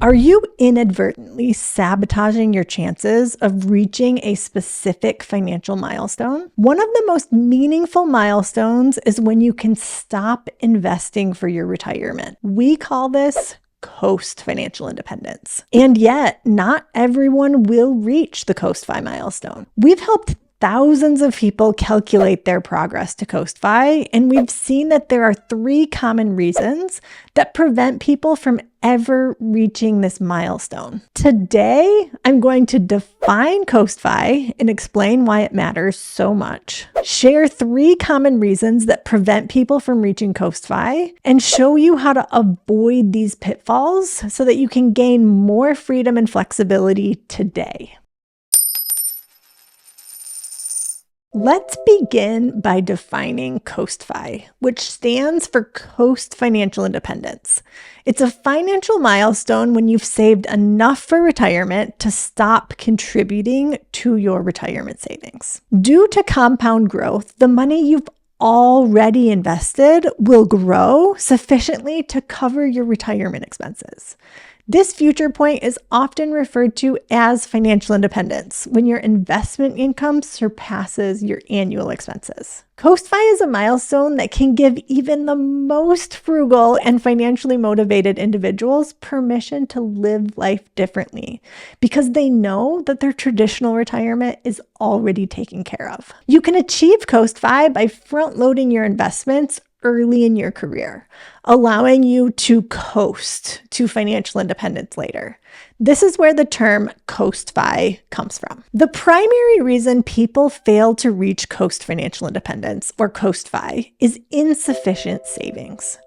Are you inadvertently sabotaging your chances of reaching a specific financial milestone? One of the most meaningful milestones is when you can stop investing for your retirement. We call this Coast financial independence. And yet, not everyone will reach the Coast Fi milestone. We've helped thousands of people calculate their progress to Coast Fi, and we've seen that there are 3 common reasons that prevent people from ever reaching this milestone. Today, I'm going to define Coast Fi and explain why it matters so much, share 3 common reasons that prevent people from reaching Coast Fi, and show you how to avoid these pitfalls so that you can gain more freedom and flexibility today. Let's begin by defining Coast Fi, which stands for Coast Financial Independence. It's a financial milestone when you've saved enough for retirement to stop contributing to your retirement savings. Due to compound growth, the money you've already invested will grow sufficiently to cover your retirement expenses. This future point is often referred to as financial independence when your investment income surpasses your annual expenses. Coast Fi is a milestone that can give even the most frugal and financially motivated individuals permission to live life differently because they know that their traditional retirement is already taken care of. You can achieve Coast Fi by front-loading your investments early in your career, allowing you to coast to financial independence later. This is where the term Coast Fi comes from. The primary reason people fail to reach Coast Financial Independence, or Coast Fi, is insufficient savings.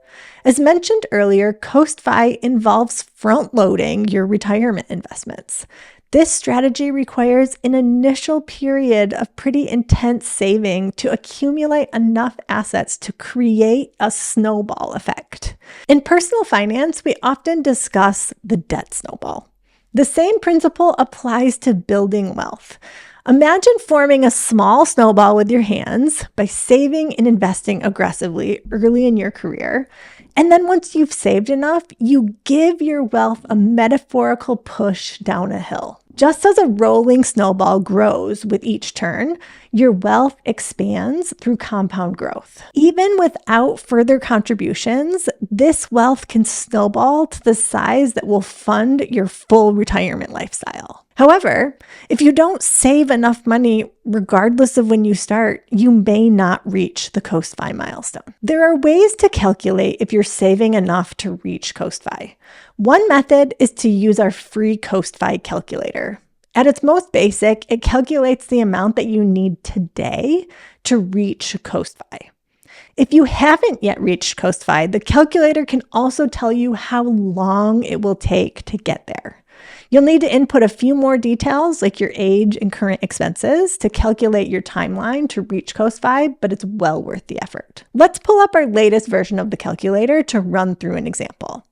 As mentioned earlier, Coast Fi involves front-loading your retirement investments. This strategy requires an initial period of pretty intense saving to accumulate enough assets to create a snowball effect. In personal finance, we often discuss the debt snowball. The same principle applies to building wealth. Imagine forming a small snowball with your hands by saving and investing aggressively early in your career. And then once you've saved enough, you give your wealth a metaphorical push down a hill. Just as a rolling snowball grows with each turn, your wealth expands through compound growth. Even without further contributions, this wealth can snowball to the size that will fund your full retirement lifestyle. However, if you don't save enough money, regardless of when you start, you may not reach the Coast Fi milestone. There are ways to calculate if you're saving enough to reach Coast Fi. One method is to use our free Coast Fi calculator. At its most basic, it calculates the amount that you need today to reach Coast Fi. If you haven't yet reached Coast Fi, the calculator can also tell you how long it will take to get there. You'll need to input a few more details like your age and current expenses to calculate your timeline to reach Coast Fi, but it's well worth the effort. Let's pull up our latest version of the calculator to run through an example.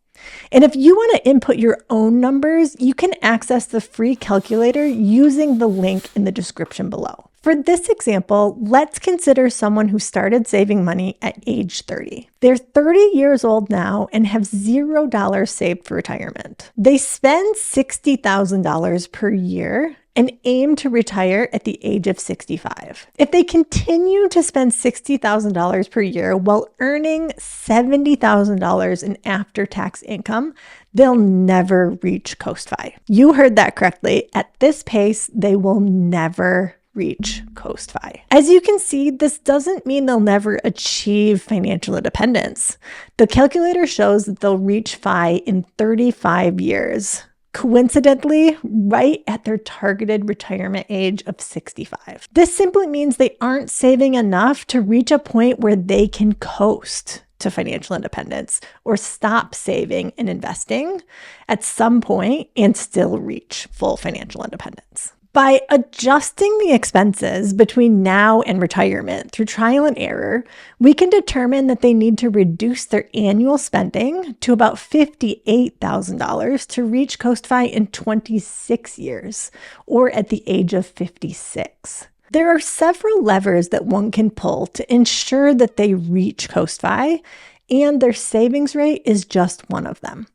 And if you want to input your own numbers, you can access the free calculator using the link in the description below. For this example, let's consider someone who started saving money at age 30. They're 30 years old now and have $0 saved for retirement. They spend $60,000 per year and aim to retire at the age of 65. If they continue to spend $60,000 per year while earning $70,000 in after-tax income, they'll never reach Coast Fi. You heard that correctly. At this pace, they will never reach Coast Fi. As you can see, this doesn't mean they'll never achieve financial independence. The calculator shows that they'll reach Fi in 35 years. Coincidentally, right at their targeted retirement age of 65. This simply means they aren't saving enough to reach a point where they can coast to financial independence or stop saving and investing at some point and still reach full financial independence. By adjusting the expenses between now and retirement through trial and error, we can determine that they need to reduce their annual spending to about $58,000 to reach Coast Fi in 26 years, or at the age of 56. There are several levers that one can pull to ensure that they reach Coast Fi, and their savings rate is just one of them.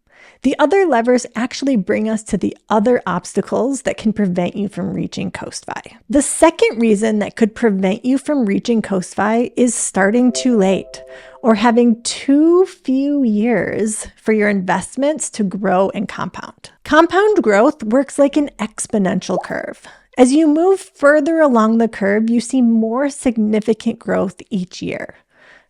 The other levers actually bring us to the other obstacles that can prevent you from reaching Coast-Fi. The second reason that could prevent you from reaching Coast-Fi is starting too late or having too few years for your investments to grow and compound. Compound growth works like an exponential curve. As you move further along the curve, you see more significant growth each year.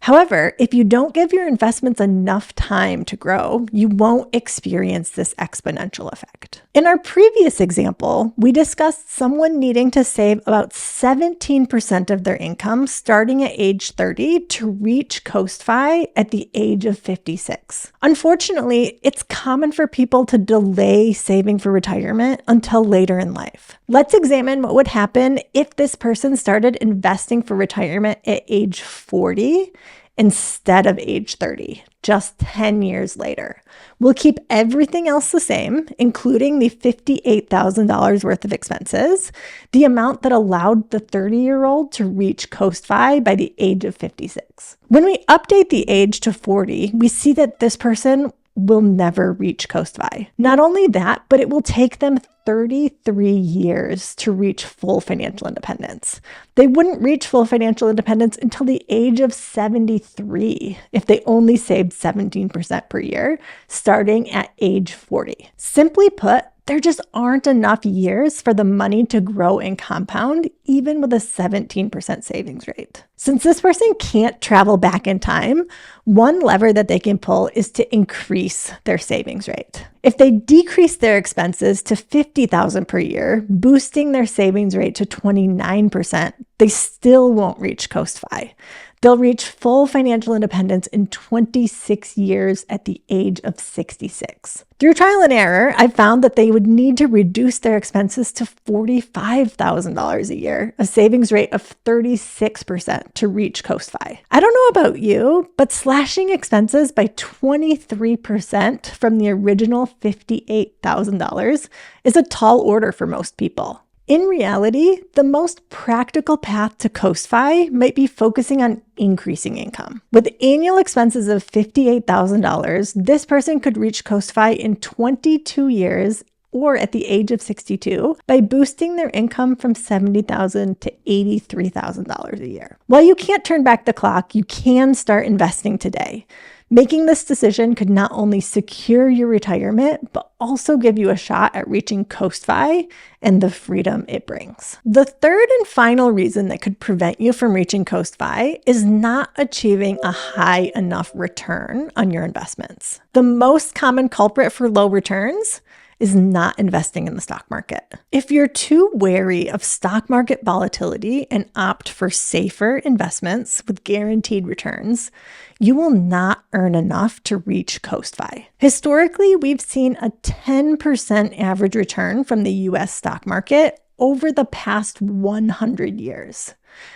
However, if you don't give your investments enough time to grow, you won't experience this exponential effect. In our previous example, we discussed someone needing to save about 17% of their income starting at age 30 to reach Coast-Fi at the age of 56. Unfortunately, it's common for people to delay saving for retirement until later in life. Let's examine what would happen if this person started investing for retirement at age 40 instead of age 30, just 10 years later. We'll keep everything else the same, including the $58,000 worth of expenses, the amount that allowed the 30-year-old to reach Coast-Fi by the age of 56. When we update the age to 40, we see that this person will never reach Coast-Fi. Not only that, but it will take them 33 years to reach full financial independence. They wouldn't reach full financial independence until the age of 73 if they only saved 17% per year, starting at age 40. Simply put, there just aren't enough years for the money to grow and compound, even with a 17% savings rate. Since this person can't travel back in time, one lever that they can pull is to increase their savings rate. If they decrease their expenses to $50,000 per year, boosting their savings rate to 29%, they still won't reach Coast-Fi. They'll reach full financial independence in 26 years at the age of 66. Through trial and error, I found that they would need to reduce their expenses to $45,000 a year, a savings rate of 36% to reach Coast-Fi. I don't know about you, but slashing expenses by 23% from the original $58,000 is a tall order for most people. In reality, the most practical path to Coast-Fi might be focusing on increasing income. With annual expenses of $58,000, this person could reach Coast-Fi in 22 years or at the age of 62 by boosting their income from $70,000 to $83,000 a year. While you can't turn back the clock, you can start investing today. Making this decision could not only secure your retirement, but also give you a shot at reaching Coast-Fi and the freedom it brings. The third and final reason that could prevent you from reaching Coast-Fi is not achieving a high enough return on your investments. The most common culprit for low returns is not investing in the stock market. If you're too wary of stock market volatility and opt for safer investments with guaranteed returns, you will not earn enough to reach Coast-Fi. Historically, we've seen a 10% average return from the US stock market over the past 100 years.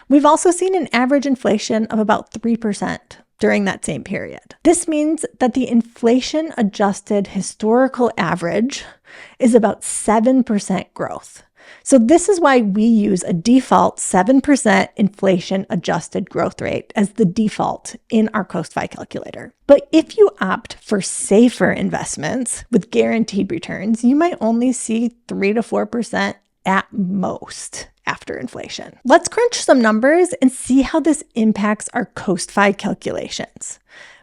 We've also seen an average inflation of about 3% during that same period. This means that the inflation-adjusted historical average is about 7% growth. So this is why we use a default 7% inflation-adjusted growth rate as the default in our Coast-Fi calculator. But if you opt for safer investments with guaranteed returns, you might only see 3 to 4% at most after inflation. Let's crunch some numbers and see how this impacts our Coast-Fi calculations.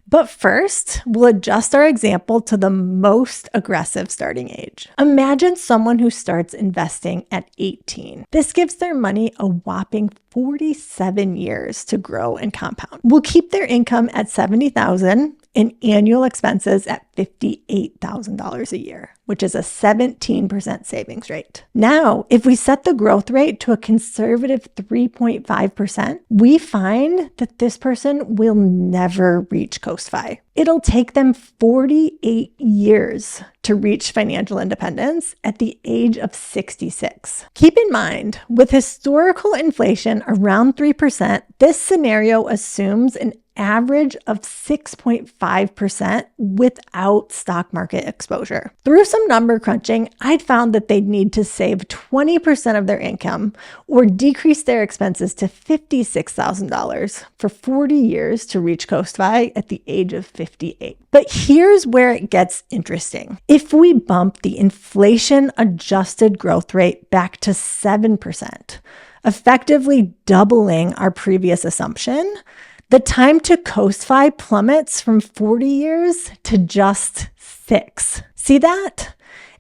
But first, we'll adjust our example to the most aggressive starting age. Imagine someone who starts investing at 18. This gives their money a whopping 47 years to grow and compound. We'll keep their income at $70,000 and annual expenses at $58,000 a year, which is a 17% savings rate. Now, if we set the growth rate to a conservative 3.5%, we find that this person will never reach Coast-Fi. It'll take them 48 years to reach financial independence at the age of 66. Keep in mind, with historical inflation around 3%, this scenario assumes an average of 6.5% without stock market exposure. Through some number crunching, I'd found that they'd need to save 20% of their income or decrease their expenses to $56,000 for 40 years to reach Coast-Fi at the age of 58. But here's where it gets interesting. If we bump the inflation-adjusted growth rate back to 7%, effectively doubling our previous assumption, the time to Coast-Fi plummets from 40 years to just 6. See that?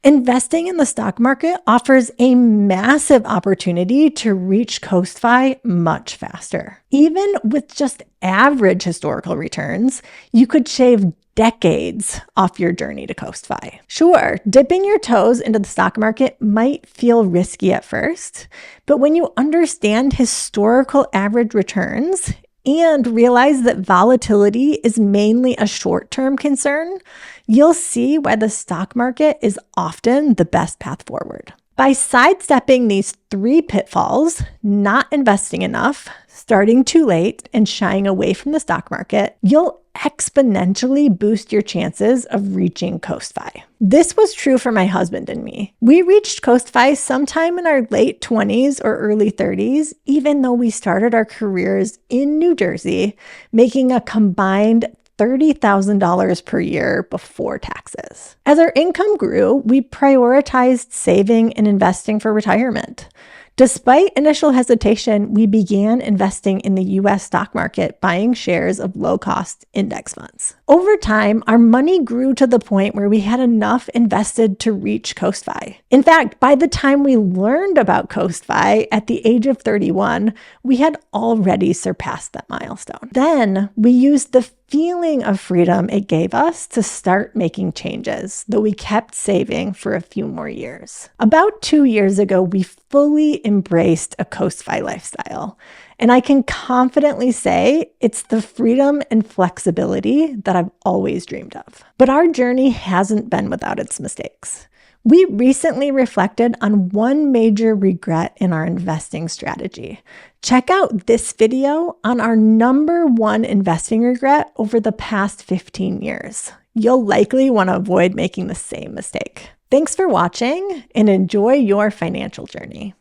Investing in the stock market offers a massive opportunity to reach Coast-Fi much faster. Even with just average historical returns, you could shave decades off your journey to Coast-Fi. Sure, dipping your toes into the stock market might feel risky at first, but when you understand historical average returns and realize that volatility is mainly a short-term concern, you'll see why the stock market is often the best path forward. By sidestepping these 3 pitfalls, not investing enough, starting too late, and shying away from the stock market, you'll exponentially boost your chances of reaching Coast-Fi. This was true for my husband and me. We reached Coast-Fi sometime in our late 20s or early 30s, even though we started our careers in New Jersey, making a combined $30,000 per year before taxes. As our income grew, we prioritized saving and investing for retirement. Despite initial hesitation, we began investing in the US stock market, buying shares of low-cost index funds. Over time, our money grew to the point where we had enough invested to reach Coast-Fi. In fact, by the time we learned about Coast-Fi at the age of 31, we had already surpassed that milestone. Then we used the feeling of freedom it gave us to start making changes, though we kept saving for a few more years. About 2 years ago, we fully embraced a Coast-Fi lifestyle, and I can confidently say it's the freedom and flexibility that I've always dreamed of. But our journey hasn't been without its mistakes. We recently reflected on one major regret in our investing strategy. Check out this video on our #1 investing regret over the past 15 years. You'll likely want to avoid making the same mistake. Thanks for watching and enjoy your financial journey.